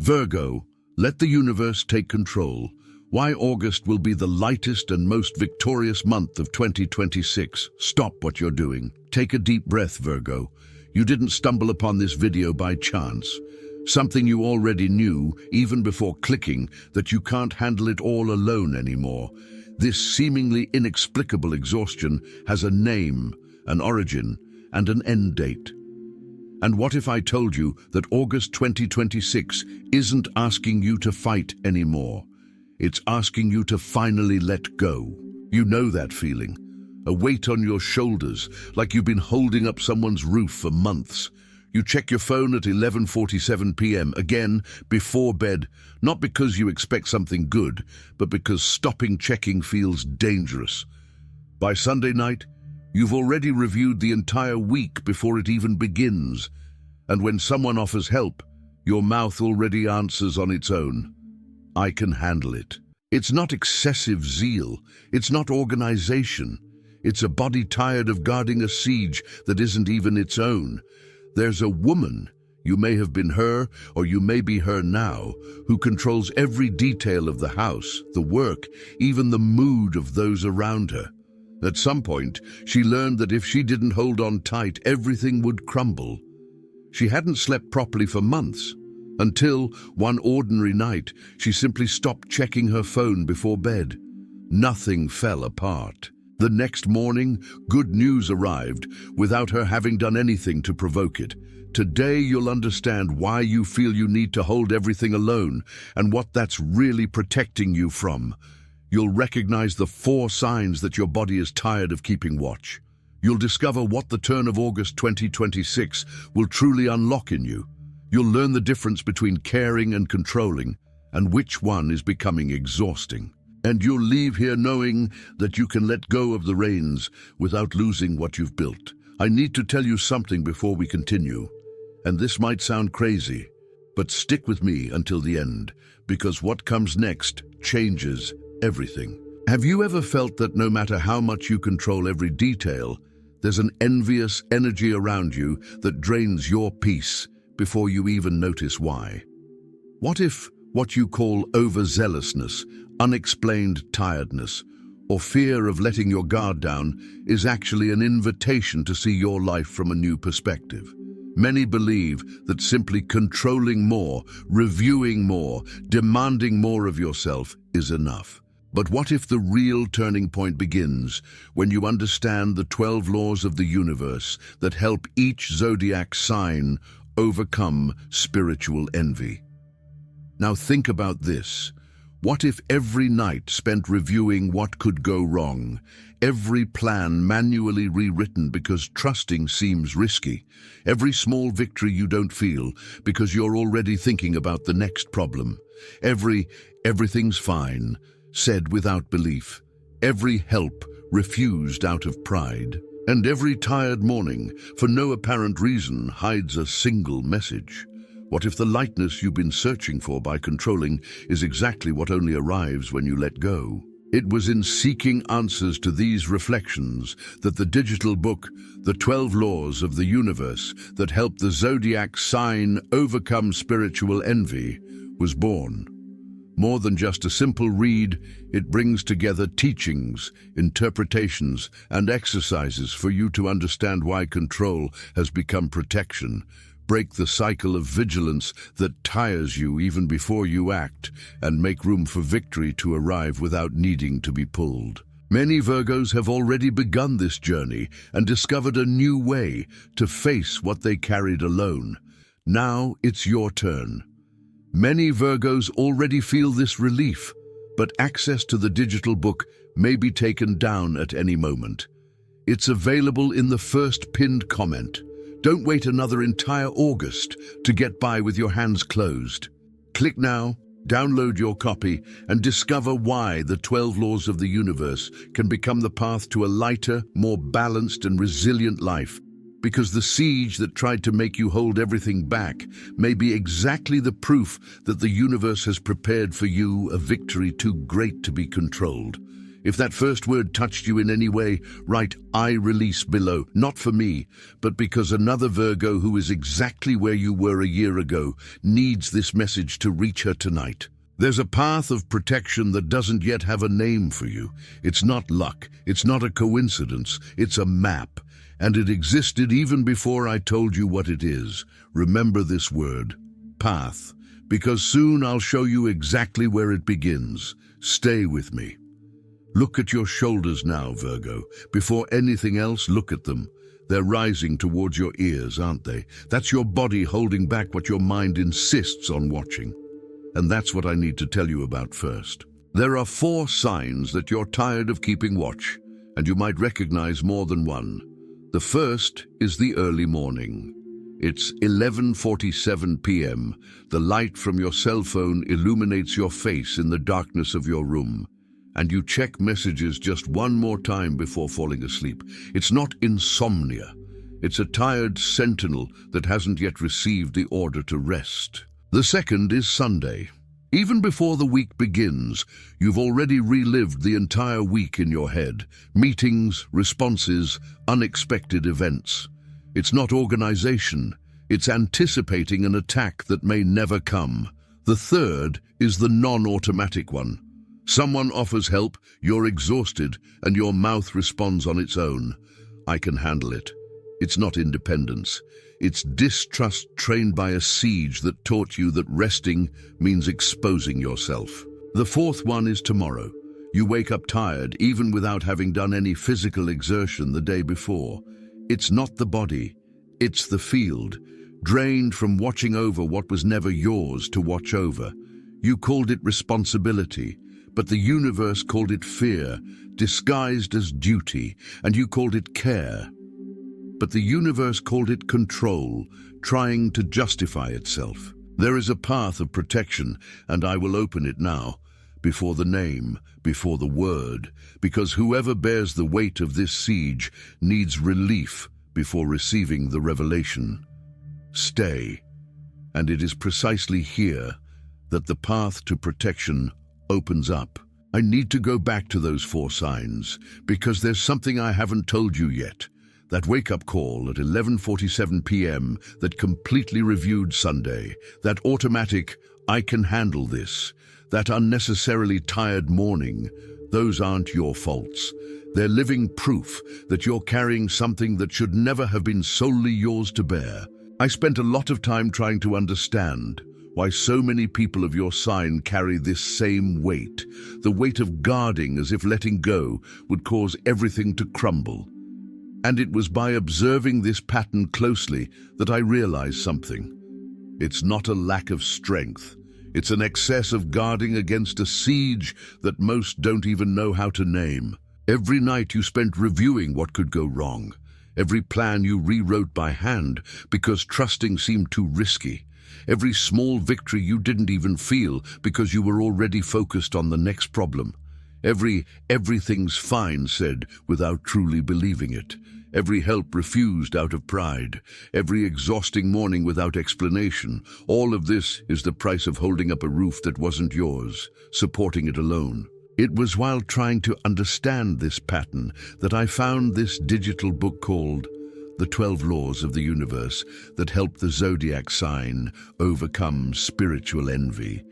Virgo, let the universe take control. Why August will be the lightest and most victorious month of 2026. Stop what you're doing. Take a deep breath, Virgo. You didn't stumble upon this video by chance. Something you already knew, even before clicking, that you can't handle it all alone anymore. This seemingly inexplicable exhaustion has a name, an origin, and an end date. And what if I told you that August 2026 isn't asking you to fight anymore? It's asking you to finally let go. You know that feeling. A weight on your shoulders, like you've been holding up someone's roof for months. You check your phone at 11:47 p.m. again, before bed, not because you expect something good, but because stopping checking feels dangerous. By Sunday night, you've already reviewed the entire week before it even begins. And when someone offers help, your mouth already answers on its own. I can handle it. It's not excessive zeal. It's not organization. It's a body tired of guarding a siege that isn't even its own. There's a woman, you may have been her or you may be her now, who controls every detail of the house, the work, even the mood of those around her. At some point, she learned that if she didn't hold on tight, everything would crumble. She hadn't slept properly for months, until one ordinary night, she simply stopped checking her phone before bed. Nothing fell apart. The next morning, good news arrived without her having done anything to provoke it. Today, you'll understand why you feel you need to hold everything alone and what that's really protecting you from. You'll recognize the 4 signs that your body is tired of keeping watch. You'll discover what the turn of August 2026 will truly unlock in you. You'll learn the difference between caring and controlling, and which one is becoming exhausting. And you'll leave here knowing that you can let go of the reins without losing what you've built. I need to tell you something before we continue. And this might sound crazy, but stick with me until the end, because what comes next changes everything. Have you ever felt that no matter how much you control every detail, there's an envious energy around you that drains your peace before you even notice why? What if what you call overzealousness, unexplained tiredness, or fear of letting your guard down is actually an invitation to see your life from a new perspective? Many believe that simply controlling more, reviewing more, demanding more of yourself is enough. But what if the real turning point begins when you understand the 12 laws of the universe that help each zodiac sign overcome spiritual envy? Now think about this. What if every night spent reviewing what could go wrong, every plan manually rewritten because trusting seems risky, every small victory you don't feel because you're already thinking about the next problem, everything's fine said without belief, every help refused out of pride, and every tired morning, for no apparent reason, hides a single message? What if the lightness you've been searching for by controlling is exactly what only arrives when you let go? It was in seeking answers to these reflections that the digital book, The 12 Laws of the Universe, that helped the zodiac sign overcome spiritual envy, was born. More than just a simple read, it brings together teachings, interpretations, and exercises for you to understand why control has become protection. Break the cycle of vigilance that tires you even before you act, and make room for victory to arrive without needing to be pulled. Many Virgos have already begun this journey and discovered a new way to face what they carried alone. Now it's your turn. Many Virgos already feel this relief, but access to the digital book may be taken down at any moment. It's available in the first pinned comment. Don't wait another entire August to get by with your hands closed. Click now, download your copy, and discover why the 12 laws of the universe can become the path to a lighter, more balanced and resilient life. Because the siege that tried to make you hold everything back may be exactly the proof that the universe has prepared for you a victory too great to be controlled. If that first word touched you in any way, write "I release" below, not for me, but because another Virgo who is exactly where you were a year ago needs this message to reach her tonight. There's a path of protection that doesn't yet have a name for you. It's not luck, it's not a coincidence, it's a map. And it existed even before I told you what it is. Remember this word, path, because soon I'll show you exactly where it begins. Stay with me. Look at your shoulders now, Virgo. Before anything else, look at them. They're rising towards your ears, aren't they? That's your body holding back what your mind insists on watching. And that's what I need to tell you about first. There are 4 signs that you're tired of keeping watch, and you might recognize more than one. The first is the early morning. It's 11:47 p.m. The light from your cell phone illuminates your face in the darkness of your room, and you check messages just one more time before falling asleep. It's not insomnia. It's a tired sentinel that hasn't yet received the order to rest. The second is Sunday. Even before the week begins, you've already relived the entire week in your head. Meetings, responses, unexpected events. It's not organization. It's anticipating an attack that may never come. The third is the non-automatic one. Someone offers help, you're exhausted, and your mouth responds on its own. I can handle it. It's not independence. It's distrust trained by a siege that taught you that resting means exposing yourself. The fourth one is tomorrow. You wake up tired, even without having done any physical exertion the day before. It's not the body, it's the field, drained from watching over what was never yours to watch over. You called it responsibility, but the universe called it fear, disguised as duty, and you called it care. But the universe called it control, trying to justify itself. There is a path of protection, and I will open it now, before the name, before the word, because whoever bears the weight of this siege needs relief before receiving the revelation. Stay, and it is precisely here that the path to protection opens up. I need to go back to those 4 signs, because there's something I haven't told you yet. That wake-up call at 11:47 p.m. that completely reviewed Sunday, that automatic, I can handle this, that unnecessarily tired morning, those aren't your faults. They're living proof that you're carrying something that should never have been solely yours to bear. I spent a lot of time trying to understand why so many people of your sign carry this same weight, the weight of guarding as if letting go would cause everything to crumble. And it was by observing this pattern closely that I realized something. It's not a lack of strength. It's an excess of guarding against a siege that most don't even know how to name. Every night you spent reviewing what could go wrong. Every plan you rewrote by hand because trusting seemed too risky. Every small victory you didn't even feel because you were already focused on the next problem. Everything's fine said without truly believing it. Every help refused out of pride. Every exhausting morning without explanation. All of this is the price of holding up a roof that wasn't yours, supporting it alone. It was while trying to understand this pattern that I found this digital book called The 12 Laws of the Universe that helped the zodiac sign overcome spiritual envy.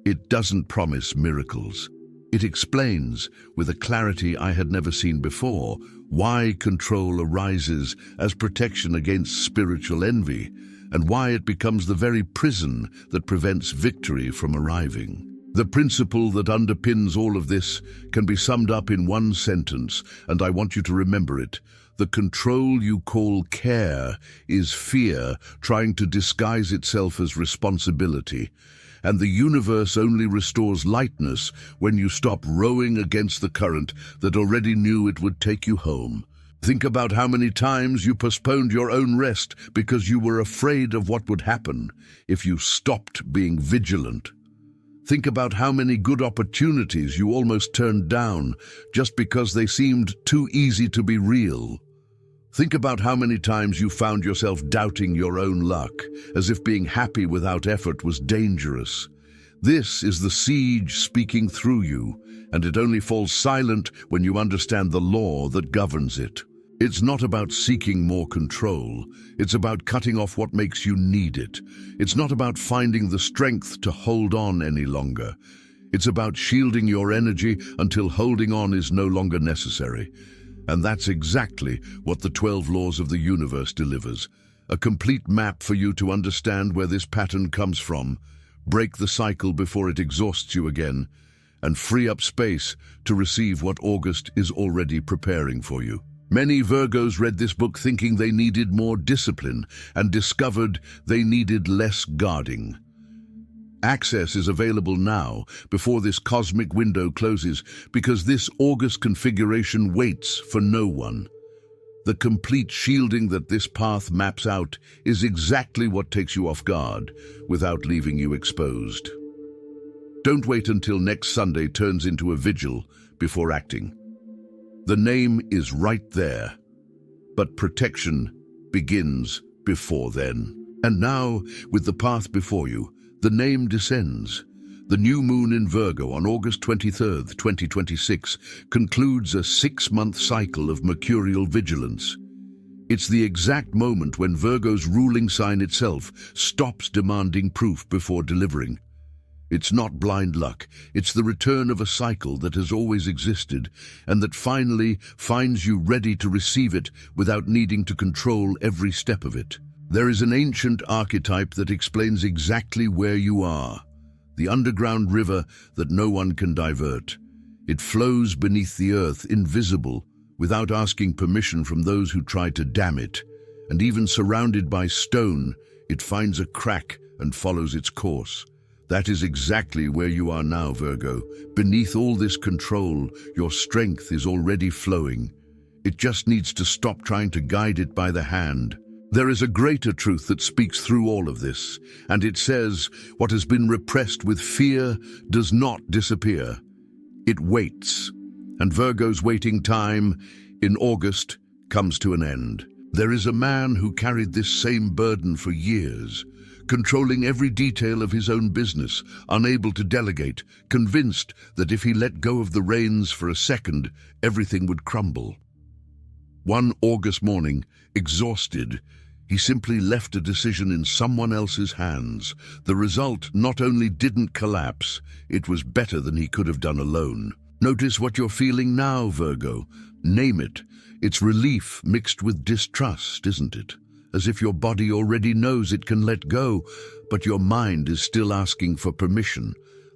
It doesn't promise miracles. It explains, with a clarity I had never seen before, why control arises as protection against spiritual envy, and why it becomes the very prison that prevents victory from arriving. The principle that underpins all of this can be summed up in one sentence, and I want you to remember it. The control you call care is fear trying to disguise itself as responsibility. And the universe only restores lightness when you stop rowing against the current that already knew it would take you home. Think about how many times you postponed your own rest because you were afraid of what would happen if you stopped being vigilant. Think about how many good opportunities you almost turned down just because they seemed too easy to be real. Think about how many times you found yourself doubting your own luck, as if being happy without effort was dangerous. This is the siege speaking through you, and it only falls silent when you understand the law that governs it. It's not about seeking more control. It's about cutting off what makes you need it. It's not about finding the strength to hold on any longer. It's about shielding your energy until holding on is no longer necessary. And that's exactly what the 12 laws of the universe delivers. A complete map for you to understand where this pattern comes from, break the cycle before it exhausts you again, and free up space to receive what August is already preparing for you. Many Virgos read this book thinking they needed more discipline and discovered they needed less guarding. Access is available now, before this cosmic window closes, because this August configuration waits for no one. The complete shielding that this path maps out is exactly what takes you off guard, without leaving you exposed. Don't wait until next Sunday turns into a vigil before acting. The name is right there, but protection begins before then. And now, with the path before you, the name descends. The new moon in Virgo on August 23rd, 2026, concludes a 6-month cycle of mercurial vigilance. It's the exact moment when Virgo's ruling sign itself stops demanding proof before delivering. It's not blind luck, it's the return of a cycle that has always existed and that finally finds you ready to receive it without needing to control every step of it. There is an ancient archetype that explains exactly where you are, the underground river that no one can divert. It flows beneath the earth, invisible, without asking permission from those who try to dam it, and even surrounded by stone, it finds a crack and follows its course. That is exactly where you are now, Virgo. Beneath all this control, your strength is already flowing. It just needs to stop trying to guide it by the hand. There is a greater truth that speaks through all of this, and it says, what has been repressed with fear does not disappear. It waits, and Virgo's waiting time in August comes to an end. There is a man who carried this same burden for years, controlling every detail of his own business, unable to delegate, convinced that if he let go of the reins for a second, everything would crumble. One August morning, exhausted, he simply left a decision in someone else's hands. The result not only didn't collapse, it was better than he could have done alone. Notice what you're feeling now, Virgo. Name it. It's relief mixed with distrust, isn't it? As if your body already knows it can let go, but your mind is still asking for permission.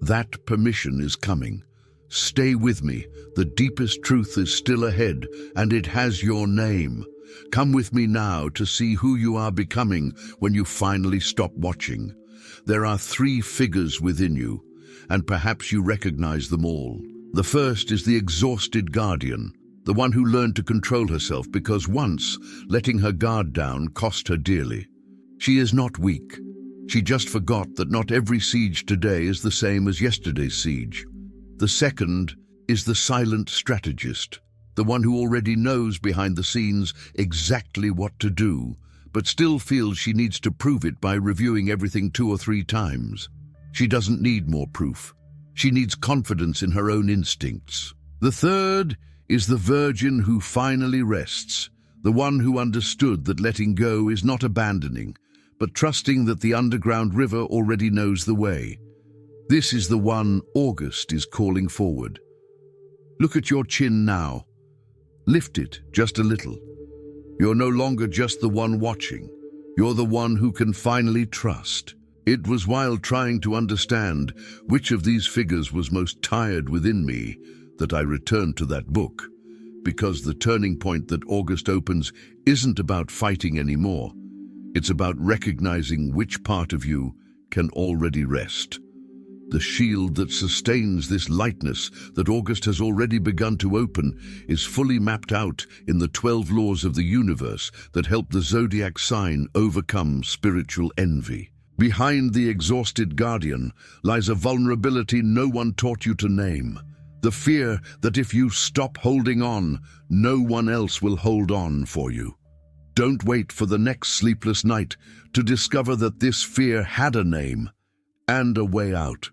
That permission is coming. Stay with me. The deepest truth is still ahead, and it has your name. Come with me now to see who you are becoming when you finally stop watching. There are 3 figures within you, and perhaps you recognize them all. The first is the exhausted guardian, the one who learned to control herself because once letting her guard down cost her dearly. She is not weak. She just forgot that not every siege today is the same as yesterday's siege. The second is the silent strategist, the one who already knows behind the scenes exactly what to do, but still feels she needs to prove it by reviewing everything 2 or 3 times. She doesn't need more proof. She needs confidence in her own instincts. The third is the virgin who finally rests, the one who understood that letting go is not abandoning, but trusting that the underground river already knows the way. This is the one August is calling forward. Look at your chin now. Lift it just a little. You're no longer just the one watching. You're the one who can finally trust. It was while trying to understand which of these figures was most tired within me that I returned to that book, because the turning point that August opens isn't about fighting anymore. It's about recognizing which part of you can already rest. The shield that sustains this lightness that August has already begun to open is fully mapped out in the 12 laws of the universe that help the zodiac sign overcome spiritual envy. Behind the exhausted guardian lies a vulnerability no one taught you to name. The fear that if you stop holding on, no one else will hold on for you. Don't wait for the next sleepless night to discover that this fear had a name and a way out.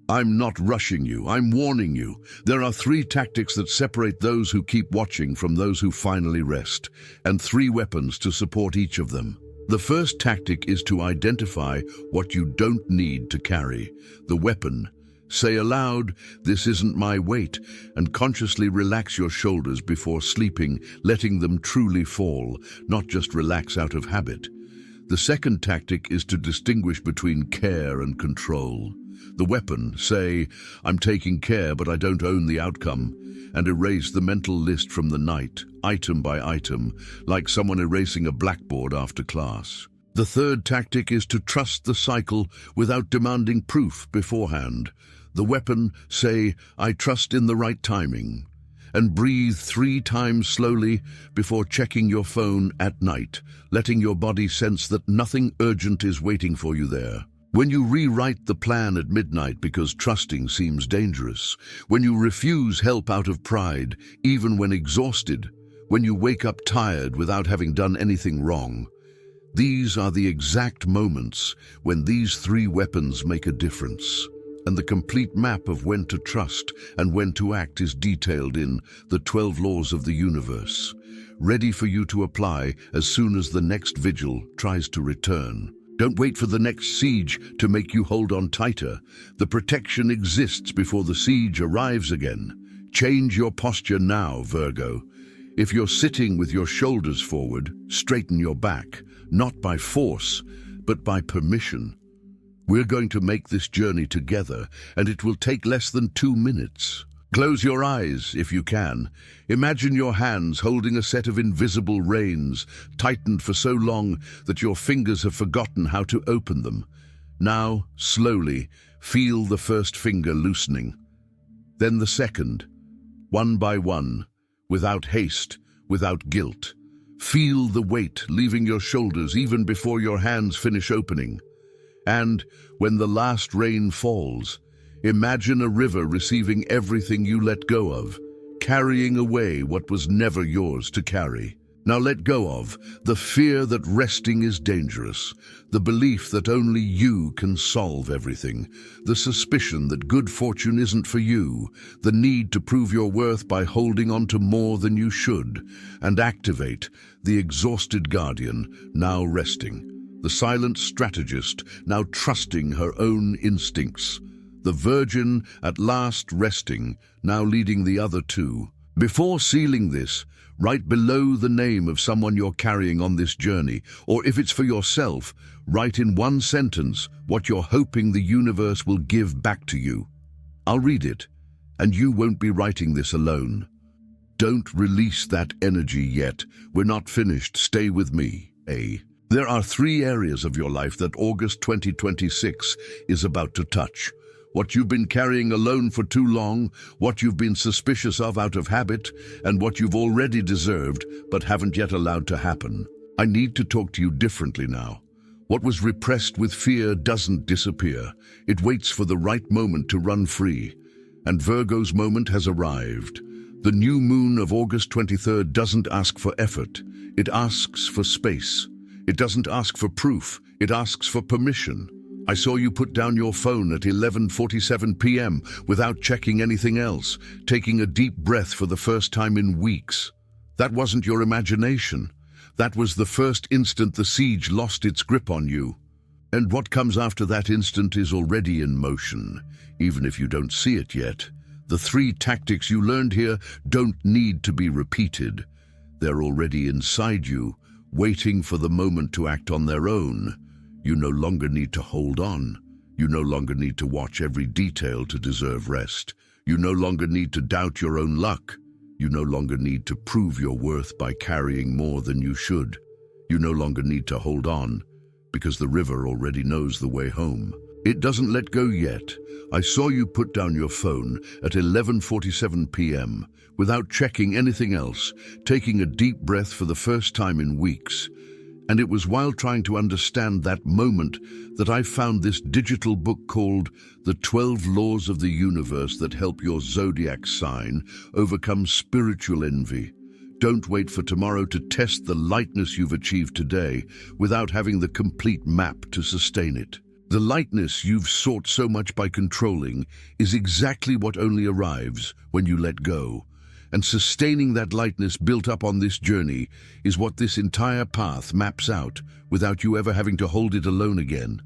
I'm not rushing you, I'm warning you. There are 3 tactics that separate those who keep watching from those who finally rest, and 3 weapons to support each of them. The first tactic is to identify what you don't need to carry. The weapon. Say aloud, "This isn't my weight," and consciously relax your shoulders before sleeping, letting them truly fall, not just relax out of habit. The second tactic is to distinguish between care and control. The weapon, say, "I'm taking care but I don't own the outcome," and erase the mental list from the night, item by item, like someone erasing a blackboard after class. The third tactic is to trust the cycle without demanding proof beforehand. The weapon, say, "I trust in the right timing," and breathe 3 times slowly before checking your phone at night, letting your body sense that nothing urgent is waiting for you there. When you rewrite the plan at midnight because trusting seems dangerous, when you refuse help out of pride, even when exhausted, when you wake up tired without having done anything wrong, these are the exact moments when these 3 weapons make a difference. And the complete map of when to trust and when to act is detailed in the 12 laws of the universe, ready for you to apply as soon as the next vigil tries to return. Don't wait for the next siege to make you hold on tighter. The protection exists before the siege arrives again. Change your posture now, Virgo. If you're sitting with your shoulders forward, straighten your back, not by force, but by permission. We're going to make this journey together, and it will take less than 2 minutes. Close your eyes, if you can. Imagine your hands holding a set of invisible reins, tightened for so long that your fingers have forgotten how to open them. Now, slowly, feel the first finger loosening. Then the second, one by one, without haste, without guilt. Feel the weight leaving your shoulders even before your hands finish opening. And when the last rain falls, imagine a river receiving everything you let go of, carrying away what was never yours to carry. Now let go of the fear that resting is dangerous, the belief that only you can solve everything, the suspicion that good fortune isn't for you, the need to prove your worth by holding on to more than you should, and activate the exhausted guardian, now resting, the silent strategist, now trusting her own instincts, the virgin at last resting, now leading the other 2. Before sealing this, write below the name of someone you're carrying on this journey, or if it's for yourself, write in 1 sentence what you're hoping the universe will give back to you. I'll read it, and you won't be writing this alone. Don't release that energy yet. We're not finished. Stay with me. There are 3 areas of your life that August 2026 is about to touch. What you've been carrying alone for too long, what you've been suspicious of out of habit, and what you've already deserved but haven't yet allowed to happen. I need to talk to you differently now. What was repressed with fear doesn't disappear. It waits for the right moment to run free. And Virgo's moment has arrived. The new moon of August 23rd doesn't ask for effort. It asks for space. It doesn't ask for proof. It asks for permission. I saw you put down your phone at 11:47 p.m. without checking anything else, taking a deep breath for the first time in weeks. That wasn't your imagination. That was the first instant the siege lost its grip on you. And what comes after that instant is already in motion, even if you don't see it yet. The 3 tactics you learned here don't need to be repeated. They're already inside you, waiting for the moment to act on their own. You no longer need to hold on. You no longer need to watch every detail to deserve rest. You no longer need to doubt your own luck. You no longer need to prove your worth by carrying more than you should. You no longer need to hold on, because the river already knows the way home. It doesn't let go yet. I saw you put down your phone at 11:47 p.m. without checking anything else, taking a deep breath for the first time in weeks. And it was while trying to understand that moment that I found this digital book called The 12 Laws of the Universe that help your zodiac sign overcome spiritual envy. Don't wait for tomorrow to test the lightness you've achieved today without having the complete map to sustain it. The lightness you've sought so much by controlling is exactly what only arrives when you let go. And sustaining that lightness built up on this journey is what this entire path maps out without you ever having to hold it alone again.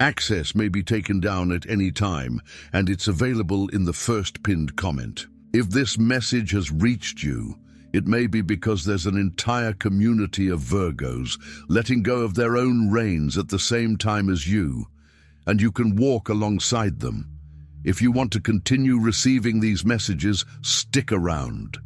Access may be taken down at any time, and it's available in the first pinned comment. If this message has reached you, it may be because there's an entire community of Virgos letting go of their own reins at the same time as you, and you can walk alongside them. If you want to continue receiving these messages, stick around.